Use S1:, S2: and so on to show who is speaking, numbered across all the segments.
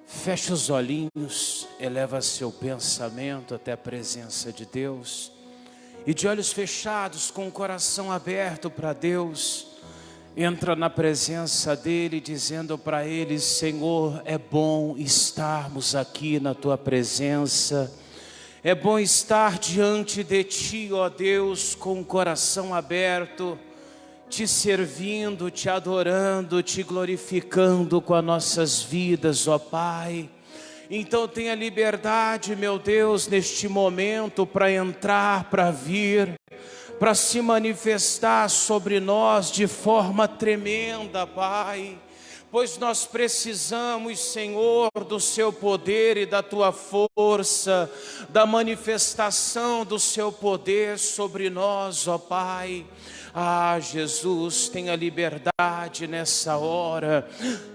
S1: Feche os olhinhos, eleva seu pensamento até a presença de Deus. E de olhos fechados, com o coração aberto para Deus, entra na presença dEle, dizendo para Ele: Senhor, é bom estarmos aqui na Tua presença. É bom estar diante de Ti, ó Deus, com o coração aberto, Te servindo, Te adorando, Te glorificando com as nossas vidas, ó Pai. Então tenha liberdade, meu Deus, neste momento para entrar, para vir, para se manifestar sobre nós de forma tremenda, Pai. Pois nós precisamos, Senhor, do Seu poder e da Tua força, da manifestação do Seu poder sobre nós, ó Pai. Ah, Jesus, tenha liberdade nessa hora,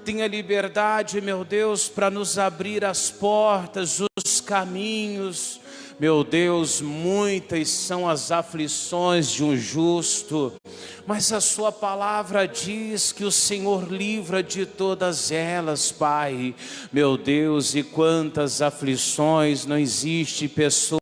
S1: tenha liberdade, meu Deus, para nos abrir as portas, os caminhos. Meu Deus, muitas são as aflições de um justo, mas a Sua palavra diz que o Senhor livra de todas elas, Pai. Meu Deus, e quantas aflições não existe pessoas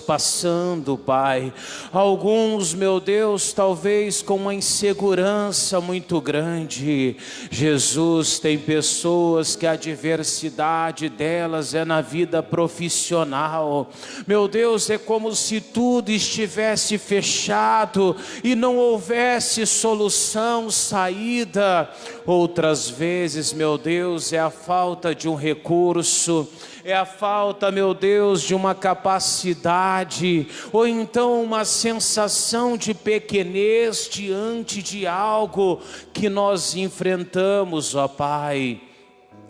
S1: passando, Pai. Alguns, meu Deus, talvez com uma insegurança muito grande. Jesus, tem pessoas que a adversidade delas é na vida profissional. Meu Deus, é como se tudo estivesse fechado e não houvesse solução, saída. Outras vezes, meu Deus, é a falta de um recurso, é a falta, meu Deus, de uma capacidade, ou então uma sensação de pequenez diante de algo que nós enfrentamos, ó Pai.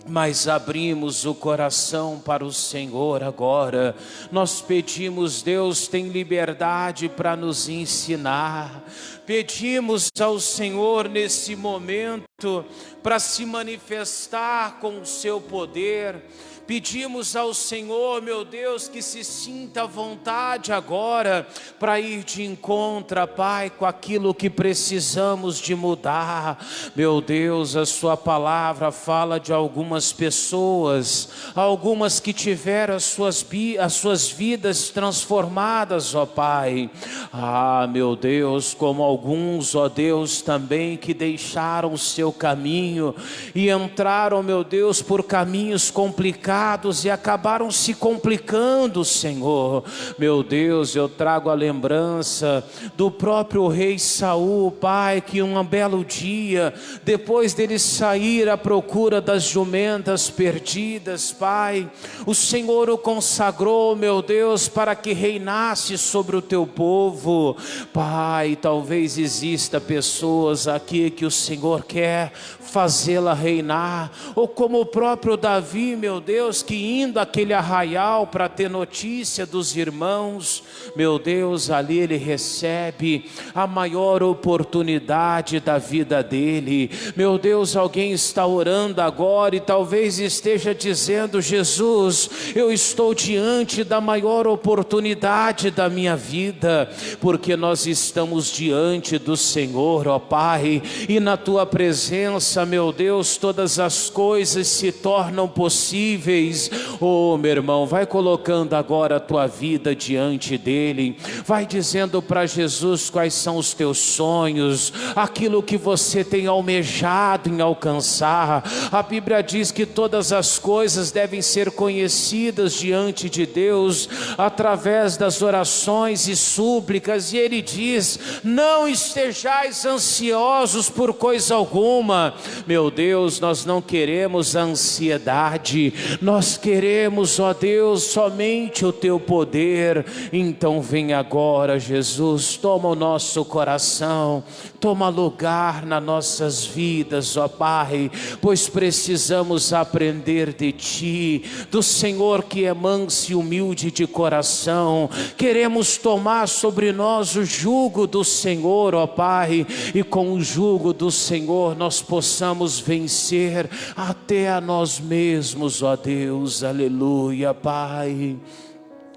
S1: Mas abrimos o coração para o Senhor agora. Nós pedimos, Deus, tem liberdade para nos ensinar. Pedimos ao Senhor nesse momento para se manifestar com o Seu poder. Pedimos ao Senhor, meu Deus, que se sinta à vontade agora para ir de encontro, Pai, com aquilo que precisamos de mudar. Meu Deus, a Sua palavra fala de algumas pessoas, algumas que tiveram as suas vidas transformadas, ó Pai. Ah, meu Deus, como alguns, ó Deus, também que deixaram o seu caminho e entraram, meu Deus, por caminhos complicados e acabaram se complicando, Senhor. Meu Deus, eu trago a lembrança do próprio rei Saul, Pai, que um belo dia, depois dele sair à procura das jumentas perdidas, Pai, o Senhor o consagrou, meu Deus, para que reinasse sobre o Teu povo. Pai, talvez exista pessoas aqui que o Senhor quer fazê-la reinar, ou como o próprio Davi, meu Deus, que indo àquele arraial para ter notícia dos irmãos, meu Deus, ali ele recebe a maior oportunidade da vida dele. Meu Deus, alguém está orando agora e talvez esteja dizendo: Jesus, eu estou diante da maior oportunidade da minha vida, porque nós estamos diante do Senhor, ó Pai, e na Tua presença, meu Deus, todas as coisas se tornam possíveis. Oh, meu irmão, vai colocando agora a tua vida diante dele, vai dizendo para Jesus quais são os teus sonhos, aquilo que você tem almejado em alcançar. A Bíblia diz que todas as coisas devem ser conhecidas diante de Deus através das orações e súplicas, e ele diz: não estejais ansiosos por coisa alguma. Meu Deus, nós não queremos a ansiedade, nós queremos, ó Deus, somente o Teu poder. Então vem agora, Jesus, toma o nosso coração, toma lugar nas nossas vidas, ó Pai, pois precisamos aprender de Ti, do Senhor que é manso e humilde de coração. Queremos tomar sobre nós o jugo do Senhor, ó Pai, e com o jugo do Senhor nós possamos vencer até a nós mesmos, ó Deus. Aleluia, Pai.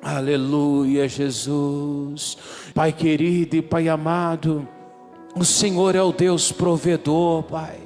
S1: Aleluia, Jesus. Pai querido e Pai amado, o Senhor é o Deus provedor, Pai.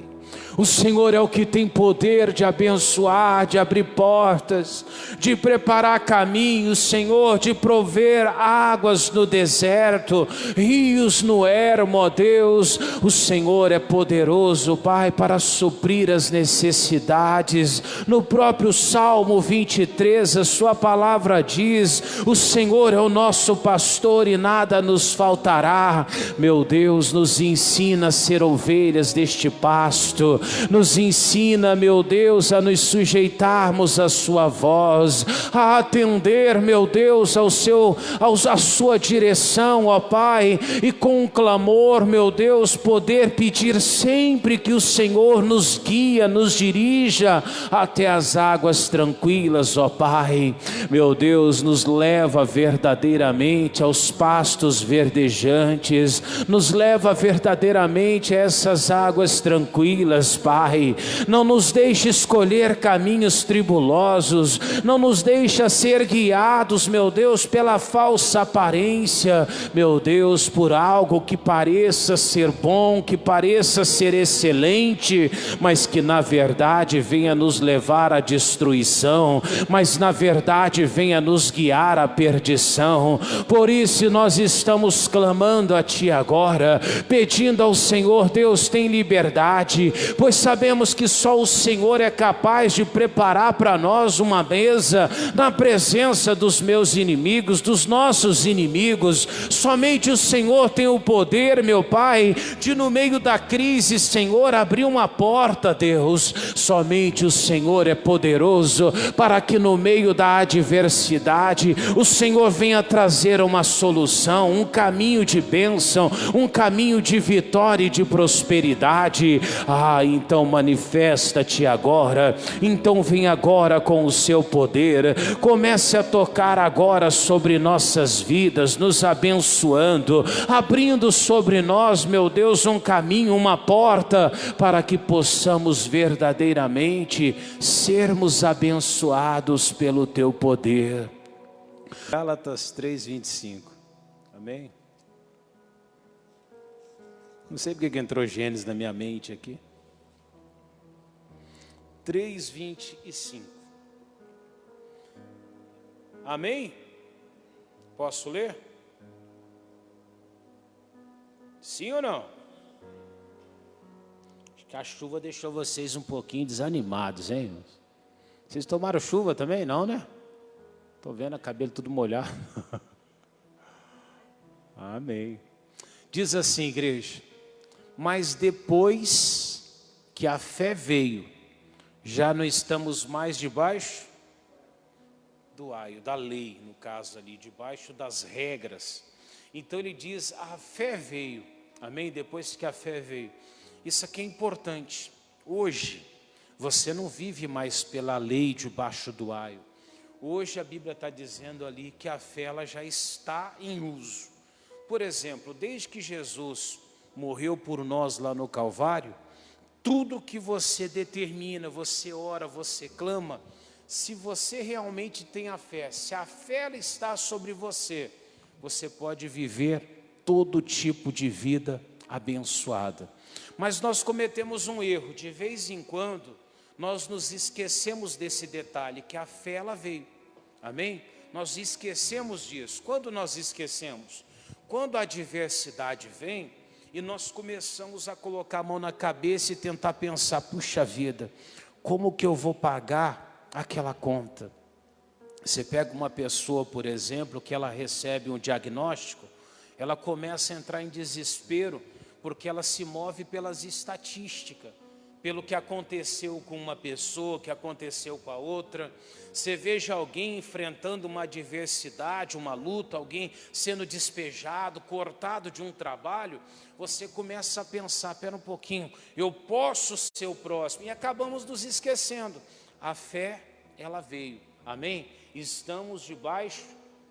S1: O Senhor é o que tem poder de abençoar, de abrir portas, de preparar caminhos, Senhor, de prover águas no deserto, rios no ermo, ó Deus. O Senhor é poderoso, Pai, para suprir as necessidades. No próprio Salmo 23, a sua palavra diz: o Senhor é o nosso pastor e nada nos faltará. Meu Deus, nos ensina a ser ovelhas deste pasto, nos ensina, meu Deus, a nos sujeitarmos à sua voz, a atender, meu Deus, à sua direção, ó Pai, e com um clamor, meu Deus, poder pedir sempre que o Senhor nos guia, nos dirija até as águas tranquilas, ó Pai. Meu Deus, nos leva verdadeiramente aos pastos verdejantes, nos leva verdadeiramente a essas águas tranquilas, Pai. Não nos deixe escolher caminhos tribulosos, não nos deixe ser guiados, meu Deus, pela falsa aparência, meu Deus, por algo que pareça ser bom, que pareça ser excelente, mas que na verdade venha nos levar à destruição, mas na verdade venha nos guiar à perdição. Por isso nós estamos clamando a Ti agora, pedindo ao Senhor: Deus, tem liberdade, pois sabemos que só o Senhor é capaz de preparar para nós uma mesa na presença dos meus inimigos, dos nossos inimigos. Somente o Senhor tem o poder, meu Pai, de no meio da crise, Senhor, abrir uma porta, Deus. Somente o Senhor é poderoso para que no meio da adversidade o Senhor venha trazer uma solução, um caminho de bênção, um caminho de vitória e de prosperidade. Então manifesta-te agora, então vem agora com o seu poder, comece a tocar agora sobre nossas vidas, nos abençoando, abrindo sobre nós, meu Deus, um caminho, uma porta, para que possamos verdadeiramente sermos abençoados pelo teu poder. Gálatas 3:25, amém? Não sei porque que entrou Gênesis na minha mente aqui. 3:25, amém? Posso ler? Sim ou não? Acho que a chuva deixou vocês um pouquinho desanimados, hein? Vocês tomaram chuva também? Não, né? Estou vendo o cabelo tudo molhado. Amém. Diz assim, igreja: mas depois que a fé veio, já não estamos mais debaixo do aio, da lei, no caso ali, debaixo das regras. Então ele diz: a fé veio, amém? Depois que a fé veio. Isso aqui é importante. Hoje, você não vive mais pela lei debaixo do aio. Hoje a Bíblia está dizendo ali que a fé ela já está em uso. Por exemplo, desde que Jesus morreu por nós lá no Calvário, tudo que você determina, você ora, você clama, se você realmente tem a fé, se a fé ela está sobre você, você pode viver todo tipo de vida abençoada. Mas nós cometemos um erro, de vez em quando, nós nos esquecemos desse detalhe, que a fé ela veio, amém? Nós esquecemos disso. Quando nós esquecemos? Quando a adversidade vem e nós começamos a colocar a mão na cabeça e tentar pensar: puxa vida, como que eu vou pagar aquela conta? Você pega uma pessoa, por exemplo, que ela recebe um diagnóstico, ela começa a entrar em desespero, porque ela se move pelas estatísticas, pelo que aconteceu com uma pessoa, que aconteceu com a outra. Você veja alguém enfrentando uma adversidade, uma luta, alguém sendo despejado, cortado de um trabalho, você começa a pensar: espera um pouquinho, eu posso ser o próximo, e acabamos nos esquecendo. A fé, ela veio, amém? Estamos debaixo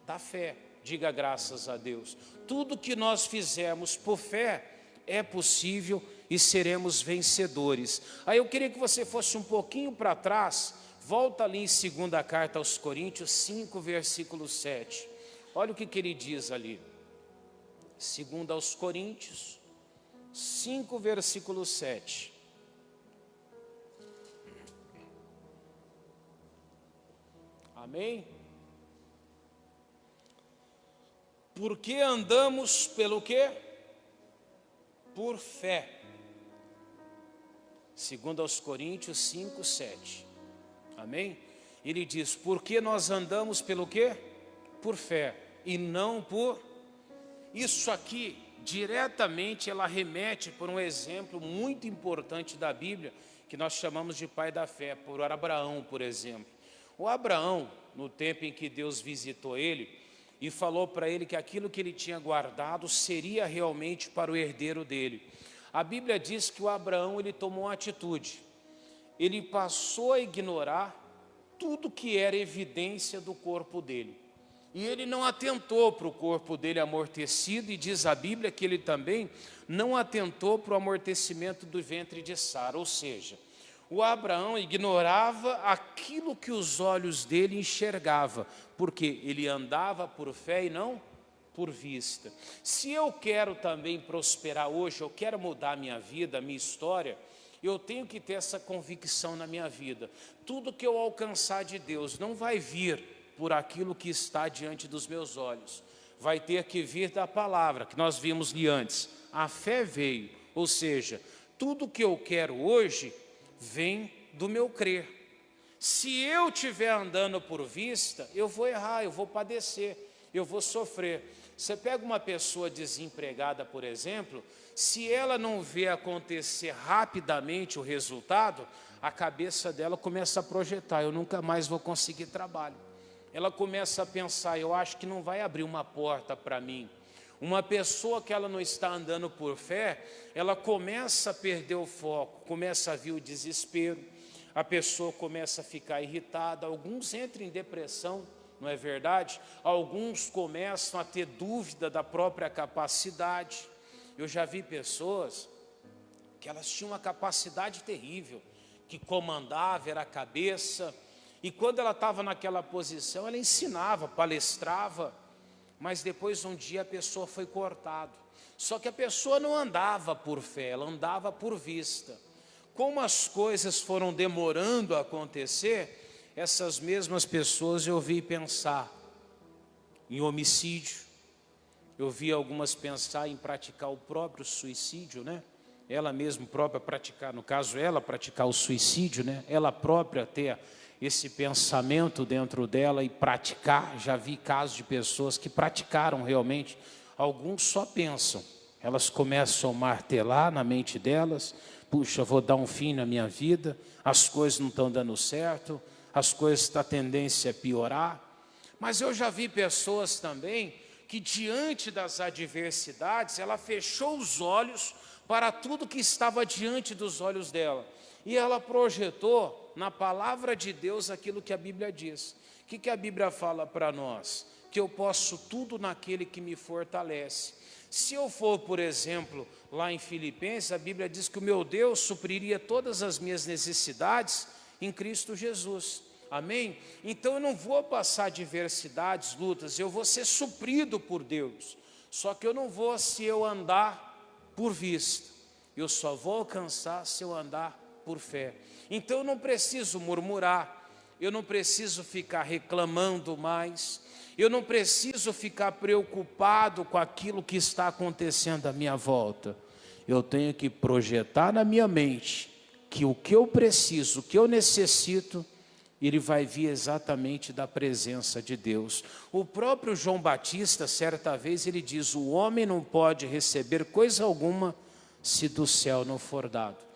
S1: da fé, diga graças a Deus. Tudo que nós fizermos por fé é possível e seremos vencedores. Aí eu queria que você fosse um pouquinho para trás, volta ali em 2ª carta aos Coríntios 5, versículo 7. Olha o que ele diz ali. 2 aos Coríntios 5, versículo 7. Amém? Porque andamos pelo quê? Por fé. Segundo aos Coríntios 5, 7. Amém? Ele diz, porque nós andamos pelo quê? Por fé, e não por... Isso aqui, diretamente, ela remete por um exemplo muito importante da Bíblia, que nós chamamos de pai da fé, por Abraão, por exemplo. O Abraão, no tempo em que Deus visitou ele, e falou para ele que aquilo que ele tinha guardado seria realmente para o herdeiro dele. A Bíblia diz que o Abraão, ele tomou uma atitude. Ele passou a ignorar tudo que era evidência do corpo dele. E ele não atentou para o corpo dele amortecido, e diz a Bíblia que ele também não atentou para o amortecimento do ventre de Sara. Ou seja, o Abraão ignorava aquilo que os olhos dele enxergavam, porque ele andava por fé e não por vista. Se eu quero também prosperar hoje, eu quero mudar a minha vida, a minha história, eu tenho que ter essa convicção na minha vida. Tudo que eu alcançar de Deus não vai vir por aquilo que está diante dos meus olhos. Vai ter que vir da palavra, que nós vimos ali antes. A fé veio, ou seja, tudo que eu quero hoje vem do meu crer. Se eu estiver andando por vista, eu vou errar, eu vou padecer, eu vou sofrer. Você pega uma pessoa desempregada, por exemplo, se ela não vê acontecer rapidamente o resultado, a cabeça dela começa a projetar, eu nunca mais vou conseguir trabalho. Ela começa a pensar, eu acho que não vai abrir uma porta para mim. Uma pessoa que ela não está andando por fé, ela começa a perder o foco, começa a vir o desespero, a pessoa começa a ficar irritada, alguns entram em depressão, não é verdade? Alguns começam a ter dúvida da própria capacidade. Eu já vi pessoas que elas tinham uma capacidade terrível, que comandava, era a cabeça, e quando ela estava naquela posição, ela ensinava, palestrava, mas depois um dia a pessoa foi cortada. Só que a pessoa não andava por fé, ela andava por vista. Como as coisas foram demorando a acontecer, essas mesmas pessoas eu vi pensar em homicídio, eu vi algumas pensar em praticar o próprio suicídio, né? Ela mesma própria praticar, no caso ela praticar o suicídio, né? Ela própria ter esse pensamento dentro dela e praticar. Já vi casos de pessoas que praticaram realmente, alguns só pensam, elas começam a martelar na mente delas, puxa, vou dar um fim na minha vida, as coisas não estão dando certo, as coisas estão a tendência a piorar. Mas eu já vi pessoas também que diante das adversidades, ela fechou os olhos para tudo que estava diante dos olhos dela. E ela projetou na palavra de Deus aquilo que a Bíblia diz. O que a Bíblia fala para nós? Que eu posso tudo naquele que me fortalece. Se eu for, por exemplo, lá em Filipenses, a Bíblia diz que o meu Deus supriria todas as minhas necessidades em Cristo Jesus. Amém? Então eu não vou passar adversidades, lutas, eu vou ser suprido por Deus. Só que eu não vou se eu andar por vista. Eu só vou alcançar se eu andar por fé. Então eu não preciso murmurar, eu não preciso ficar reclamando mais, eu não preciso ficar preocupado com aquilo que está acontecendo à minha volta. Eu tenho que projetar na minha mente que o que eu preciso, o que eu necessito, ele vai vir exatamente da presença de Deus. O próprio João Batista, certa vez, ele diz, o homem não pode receber coisa alguma se do céu não for dado.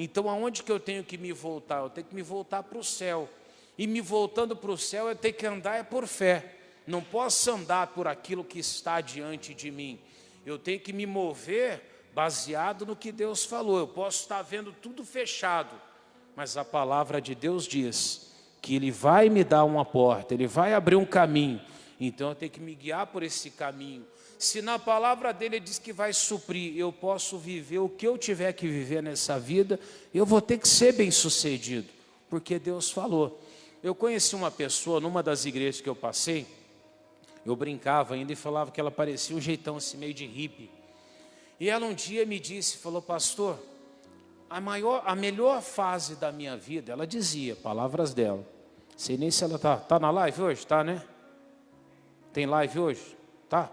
S1: Então, aonde que eu tenho que me voltar? Eu tenho que me voltar para o céu. E me voltando para o céu, eu tenho que andar por fé. Não posso andar por aquilo que está diante de mim. Eu tenho que me mover baseado no que Deus falou. Eu posso estar vendo tudo fechado, mas a palavra de Deus diz que Ele vai me dar uma porta, Ele vai abrir um caminho. Então eu tenho que me guiar por esse caminho. Se na palavra dele ele diz que vai suprir, eu posso viver o que eu tiver que viver nessa vida, eu vou ter que ser bem sucedido, porque Deus falou. Eu conheci uma pessoa numa das igrejas que eu passei, eu brincava ainda e falava que ela parecia um jeitão assim meio de hippie. E ela um dia me disse, falou, pastor, a melhor fase da minha vida, ela dizia, palavras dela, Sei nem se ela tá na live hoje, tá, né? Tem live hoje? Tá?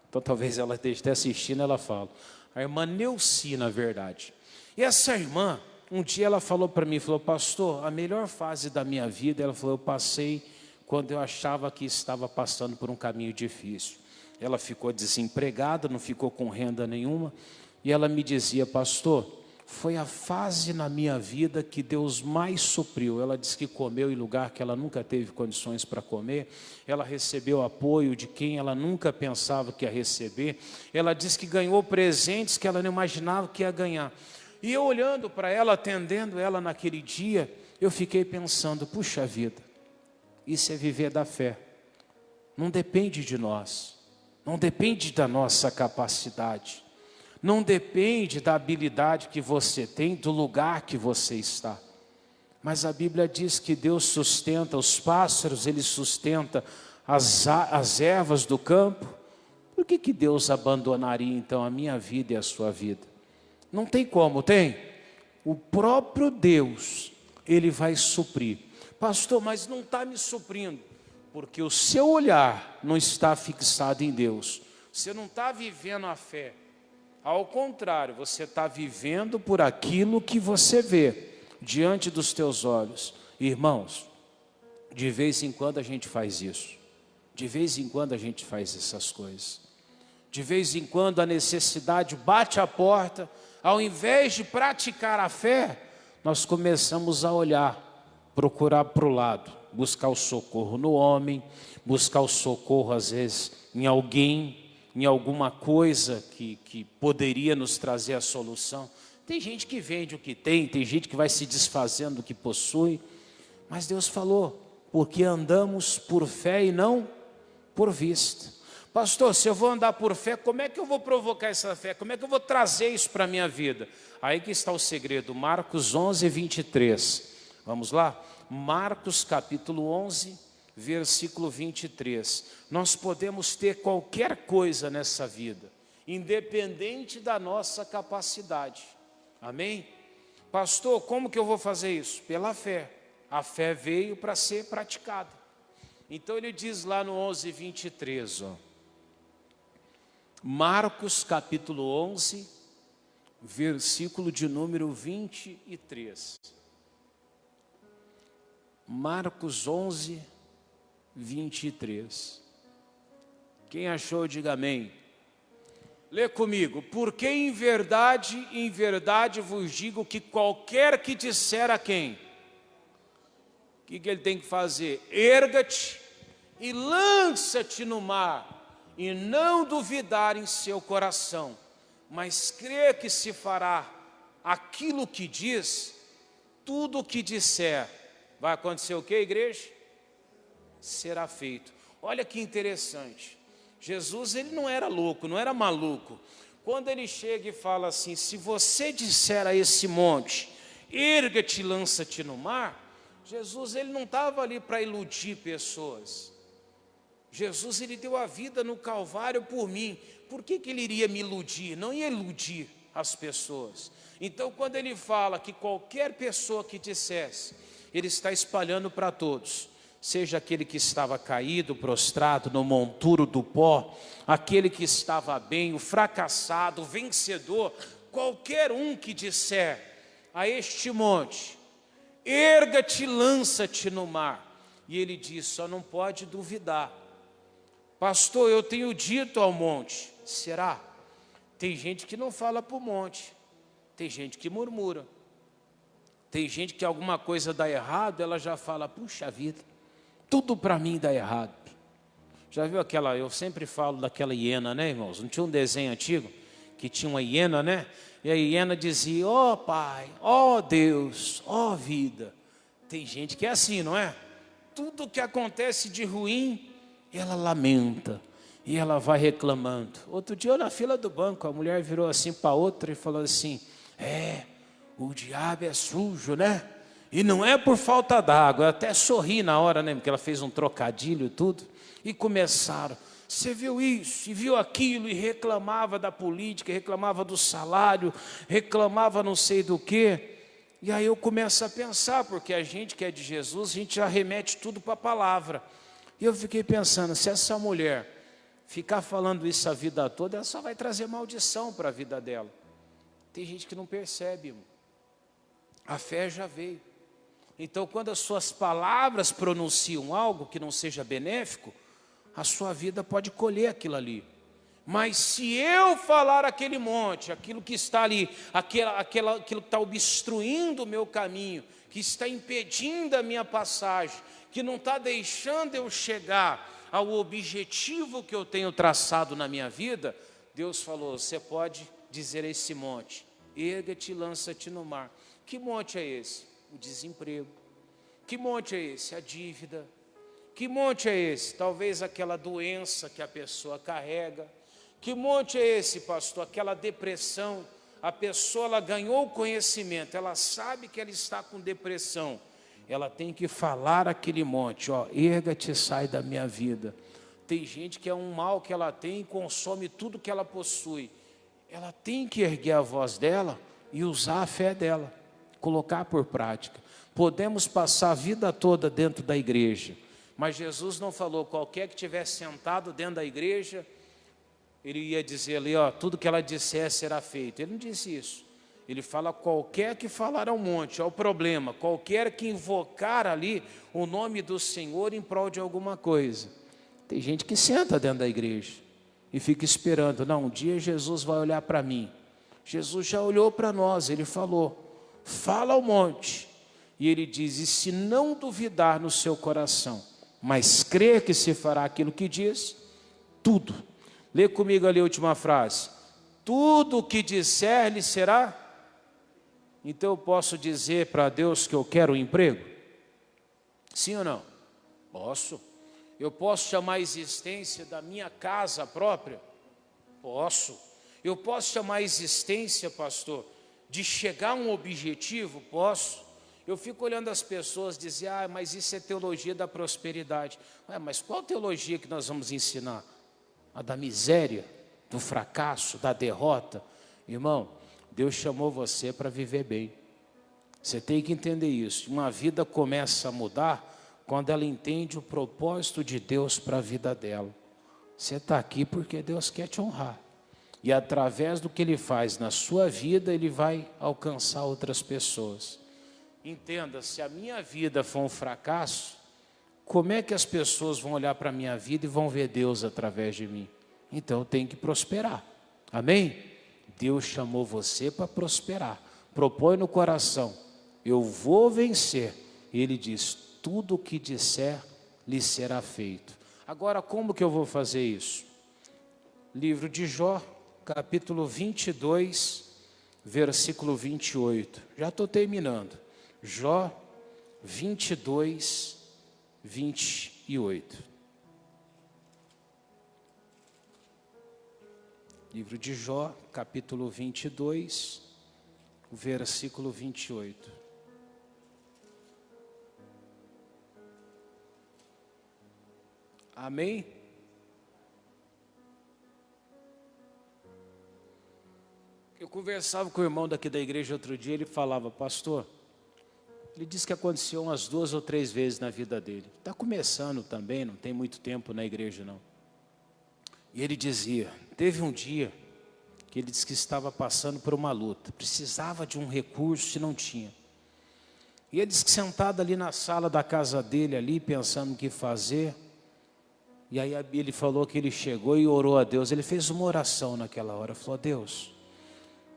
S1: Então talvez ela esteja assistindo, ela fala. A irmã Neuci, na verdade. E essa irmã, um dia ela falou para mim, falou, pastor, a melhor fase da minha vida, ela falou, eu passei quando eu achava que estava passando por um caminho difícil. Ela ficou desempregada, não ficou com renda nenhuma, e ela me dizia, pastor, foi a fase na minha vida que Deus mais supriu. Ela disse que comeu em lugar que ela nunca teve condições para comer. Ela recebeu apoio de quem ela nunca pensava que ia receber. Ela disse que ganhou presentes que ela não imaginava que ia ganhar. E eu olhando para ela, atendendo ela naquele dia, eu fiquei pensando, puxa vida, isso é viver da fé. Não depende de nós. Não depende da nossa capacidade. Não depende da habilidade que você tem, do lugar que você está. Mas a Bíblia diz que Deus sustenta os pássaros, Ele sustenta as ervas do campo. Por que Deus abandonaria então a minha vida e a sua vida? Não tem como, tem? O próprio Deus, Ele vai suprir. Pastor, mas não está me suprindo. Porque o seu olhar não está fixado em Deus. Você não está vivendo a fé. Ao contrário, você está vivendo por aquilo que você vê diante dos teus olhos. Irmãos, de vez em quando a gente faz isso. De vez em quando a gente faz essas coisas. De vez em quando a necessidade bate a porta. Ao invés de praticar a fé, nós começamos a olhar, procurar para o lado. Buscar o socorro no homem, buscar o socorro às vezes em alguém, em alguma coisa que poderia nos trazer a solução. Tem gente que vende o que tem gente que vai se desfazendo do que possui. Mas Deus falou, porque andamos por fé e não por vista. Pastor, se eu vou andar por fé, como é que eu vou provocar essa fé? Como é que eu vou trazer isso para a minha vida? Aí que está o segredo, Marcos 11, 23. Vamos lá? Marcos capítulo 11, versículo 23. Nós podemos ter qualquer coisa nessa vida, independente da nossa capacidade. Amém? Pastor, como que eu vou fazer isso? Pela fé. A fé veio para ser praticada. Então ele diz lá no 11, 23, ó. Marcos capítulo 11, versículo de número 23. Marcos 11, 23. Quem achou, diga amém. Lê comigo. Porque em verdade vos digo que qualquer que disser a quem? O que ele tem que fazer? Erga-te e lança-te no mar, e não duvidar em seu coração, mas crê que se fará aquilo que diz, tudo o que disser. Vai acontecer o que, igreja? Será feito. Olha que interessante. Jesus, ele não era louco, não era maluco. Quando ele chega e fala assim, se você disser a esse monte, erga-te e lança-te no mar, Jesus, ele não estava ali para iludir pessoas. Jesus, ele deu a vida no Calvário por mim. Por que ele iria me iludir? Não ia iludir as pessoas. Então, quando ele fala que qualquer pessoa que dissesse, ele está espalhando para todos. Seja aquele que estava caído, prostrado no monturo do pó, aquele que estava bem, o fracassado, o vencedor, qualquer um que disser a este monte, erga-te e lança-te no mar. E ele diz, só não pode duvidar. Pastor, eu tenho dito ao monte, será? Tem gente que não fala para o monte, tem gente que murmura. Tem gente que alguma coisa dá errado, ela já fala, puxa vida, tudo para mim dá errado. Já viu aquela, eu sempre falo daquela hiena, né, irmãos? Não tinha um desenho antigo que tinha uma hiena, né? E a hiena dizia, ó Pai, ó Deus, ó vida. Tem gente que é assim, não é? Tudo que acontece de ruim, ela lamenta e ela vai reclamando. Outro dia eu na fila do banco, a mulher virou assim para outra e falou assim, o diabo é sujo, né? E não é por falta d'água. Eu até sorri na hora, né? Porque ela fez um trocadilho e tudo. E começaram, você viu isso e viu aquilo, e reclamava da política, reclamava do salário, reclamava não sei do quê. E aí eu começo a pensar, porque a gente que é de Jesus, a gente já remete tudo para a palavra. E eu fiquei pensando, se essa mulher ficar falando isso a vida toda, ela só vai trazer maldição para a vida dela. Tem gente que não percebe, irmão. A fé já veio. Então, quando as suas palavras pronunciam algo que não seja benéfico, a sua vida pode colher aquilo ali. Mas se eu falar aquele monte, aquilo que está ali, aquilo que está obstruindo o meu caminho, que está impedindo a minha passagem, que não está deixando eu chegar ao objetivo que eu tenho traçado na minha vida, Deus falou, você pode dizer a esse monte, erga-te e lança-te no mar. Que monte é esse? O desemprego. Que monte é esse? A dívida. Que monte é esse? Talvez aquela doença que a pessoa carrega. Que monte é esse, pastor? Aquela depressão. A pessoa ela ganhou o conhecimento, ela sabe que ela está com depressão. Ela tem que falar aquele monte, ó, erga-te e sai da minha vida. Tem gente que é um mal que ela tem e consome tudo que ela possui. Ela tem que erguer a voz dela e usar a fé dela, colocar por prática. Podemos passar a vida toda dentro da igreja, mas Jesus não falou, qualquer que estiver sentado dentro da igreja, ele ia dizer ali, ó, tudo que ela disser será feito. Ele não disse isso. Ele fala, qualquer que falar ao monte, ao problema, qualquer que invocar ali o nome do Senhor em prol de alguma coisa. Tem gente que senta dentro da igreja e fica esperando, não, um dia Jesus vai olhar para mim. Jesus já olhou para nós, ele falou, fala ao monte. E ele diz, e se não duvidar no seu coração, mas crer que se fará aquilo que diz, tudo. Lê comigo ali a última frase. Tudo o que disser lhe será. Então eu posso dizer para Deus que eu quero um emprego? Sim ou não? Posso. Eu posso chamar a existência da minha casa própria? Posso. Eu posso chamar a existência, pastor, de chegar a um objetivo? Posso. Eu fico olhando as pessoas dizer, mas isso é teologia da prosperidade. Mas qual teologia que nós vamos ensinar? A da miséria, do fracasso, da derrota? Irmão, Deus chamou você para viver bem. Você tem que entender isso. Uma vida começa a mudar quando ela entende o propósito de Deus para a vida dela. Você está aqui porque Deus quer te honrar. E através do que Ele faz na sua vida, Ele vai alcançar outras pessoas. Entenda, se a minha vida for um fracasso, como é que as pessoas vão olhar para a minha vida e vão ver Deus através de mim? Então eu tenho que prosperar. Amém? Deus chamou você para prosperar. Propõe no coração, eu vou vencer. Ele diz, tudo o que disser lhe será feito. Agora, como que eu vou fazer isso? Livro de Jó, capítulo 22, versículo 28. Já estou terminando. Jó 22, 28. Livro de Jó, capítulo 22, versículo 28. Amém? Eu conversava com o irmão daqui da igreja outro dia, ele falava, pastor, ele disse que aconteceu umas 2 ou 3 vezes na vida dele. Está começando também, não tem muito tempo na igreja não. E ele dizia, teve um dia que ele disse que estava passando por uma luta, precisava de um recurso e não tinha. E ele disse que sentado ali na sala da casa dele, ali pensando o que fazer, e aí ele falou que ele chegou e orou a Deus, ele fez uma oração naquela hora, falou, Deus,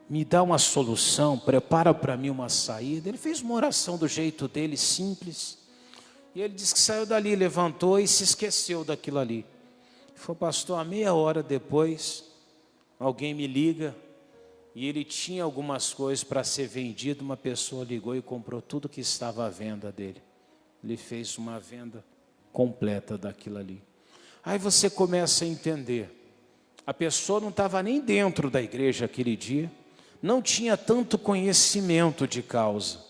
S1: me dá uma solução, prepara para mim uma saída. Ele fez uma oração do jeito dele, simples. E ele disse que saiu dali, levantou e se esqueceu daquilo ali. Ele falou, pastor, a meia hora depois, alguém me liga e ele tinha algumas coisas para ser vendido. Uma pessoa ligou e comprou tudo que estava à venda dele. Ele fez uma venda completa daquilo ali. Aí você começa a entender. A pessoa não estava nem dentro da igreja aquele dia. Não tinha tanto conhecimento de causa,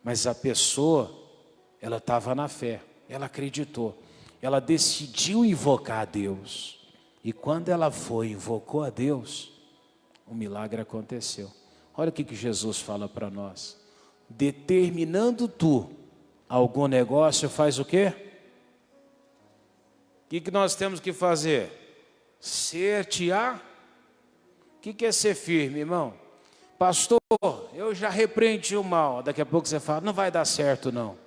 S1: mas a pessoa, ela estava na fé, ela acreditou, ela decidiu invocar a Deus, e quando ela foi, invocou a Deus, o milagre aconteceu. Olha o que Jesus fala para nós, determinando tu algum negócio, faz o quê? O que nós temos que fazer? Certear. O que é ser firme, irmão? Pastor, eu já repreendi o mal. Daqui a pouco você fala, não vai dar certo não.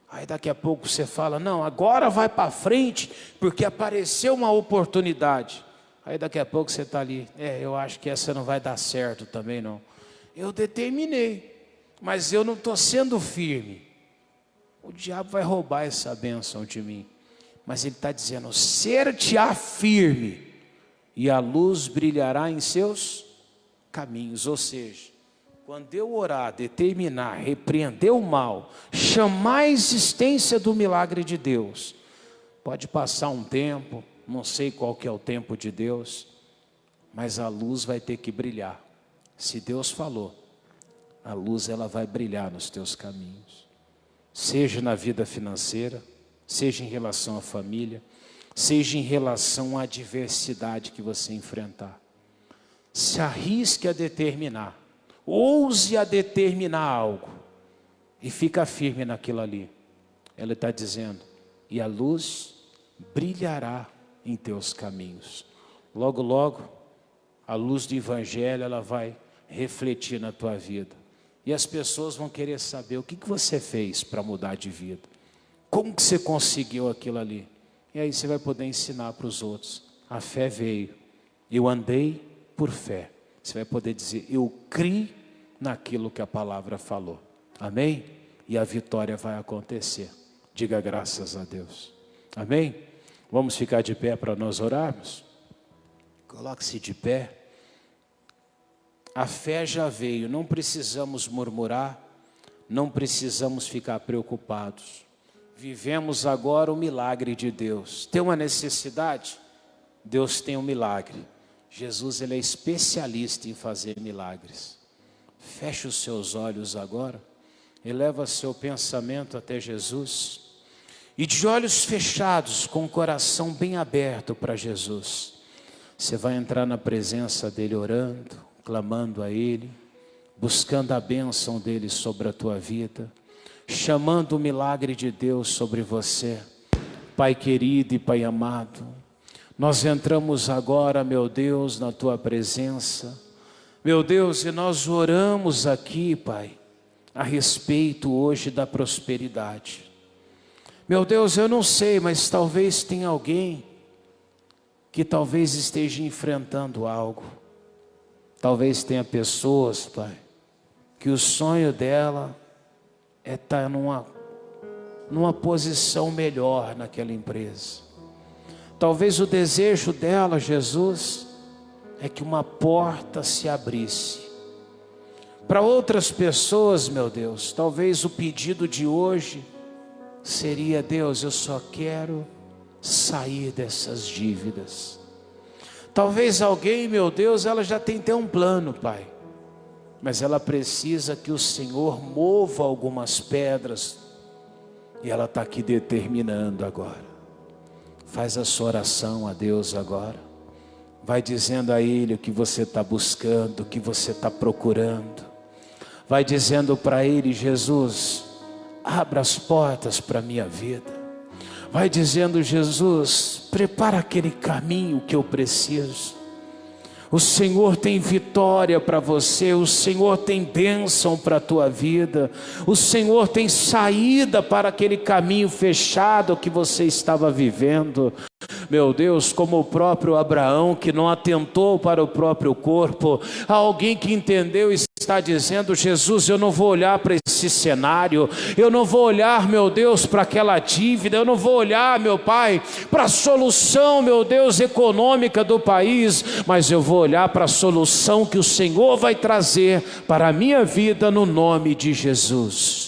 S1: Aí daqui a pouco você fala, não, agora vai para frente, porque apareceu uma oportunidade. Aí daqui a pouco você está ali, eu acho que essa não vai dar certo também não. Eu determinei, mas eu não estou sendo firme. O diabo vai roubar essa bênção de mim. Mas ele está dizendo, ser-te-á firme, e a luz brilhará em seus caminhos. Ou seja, quando eu orar, determinar, repreender o mal, chamar a existência do milagre de Deus, pode passar um tempo, não sei qual que é o tempo de Deus, mas a luz vai ter que brilhar. Se Deus falou, a luz ela vai brilhar nos teus caminhos. Seja na vida financeira, seja em relação à família, seja em relação à adversidade que você enfrentar. Se arrisque a determinar, ouse a determinar algo e fica firme naquilo ali. Ela está dizendo, e a luz brilhará em teus caminhos. Logo, logo, a luz do Evangelho ela vai refletir na tua vida. E as pessoas vão querer saber o que você fez para mudar de vida. Como que você conseguiu aquilo ali? E aí você vai poder ensinar para os outros. A fé veio. Eu andei por fé. Você vai poder dizer, eu criei naquilo que a palavra falou. Amém? E a vitória vai acontecer. Diga graças a Deus. Amém? Vamos ficar de pé para nós orarmos? Coloque-se de pé. A fé já veio, não precisamos murmurar, não precisamos ficar preocupados. Vivemos agora o milagre de Deus. Tem uma necessidade? Deus tem um milagre. Jesus ele é especialista em fazer milagres. Feche os seus olhos agora, eleva seu pensamento até Jesus. E de olhos fechados, com o coração bem aberto para Jesus, você vai entrar na presença dEle orando, clamando a Ele, buscando a bênção dEle sobre a tua vida, chamando o milagre de Deus sobre você. Pai querido e Pai amado, nós entramos agora, meu Deus, na tua presença, meu Deus, e nós oramos aqui, Pai, a respeito hoje da prosperidade. Meu Deus, eu não sei, mas talvez tenha alguém que talvez esteja enfrentando algo. Talvez tenha pessoas, Pai, que o sonho dela é estar numa posição melhor naquela empresa. Talvez o desejo dela, Jesus, é que uma porta se abrisse. Para outras pessoas, meu Deus, talvez o pedido de hoje seria, Deus, eu só quero sair dessas dívidas. Talvez alguém, meu Deus, ela já tem até um plano, Pai, mas ela precisa que o Senhor mova algumas pedras, e ela está aqui determinando agora. Faz a sua oração a Deus agora, vai dizendo a Ele o que você está buscando, o que você está procurando, vai dizendo para Ele, Jesus, abra as portas para a minha vida. Vai dizendo, Jesus, prepara aquele caminho que eu preciso. O Senhor tem vitória para você, o Senhor tem bênção para a tua vida, o Senhor tem saída para aquele caminho fechado que você estava vivendo. Meu Deus, como o próprio Abraão que não atentou para o próprio corpo, há alguém que entendeu e está dizendo, Jesus, eu não vou olhar para esse cenário, eu não vou olhar, meu Deus, para aquela dívida, eu não vou olhar, meu Pai, para a solução, meu Deus, econômica do país, mas eu vou olhar para a solução que o Senhor vai trazer para a minha vida no nome de Jesus.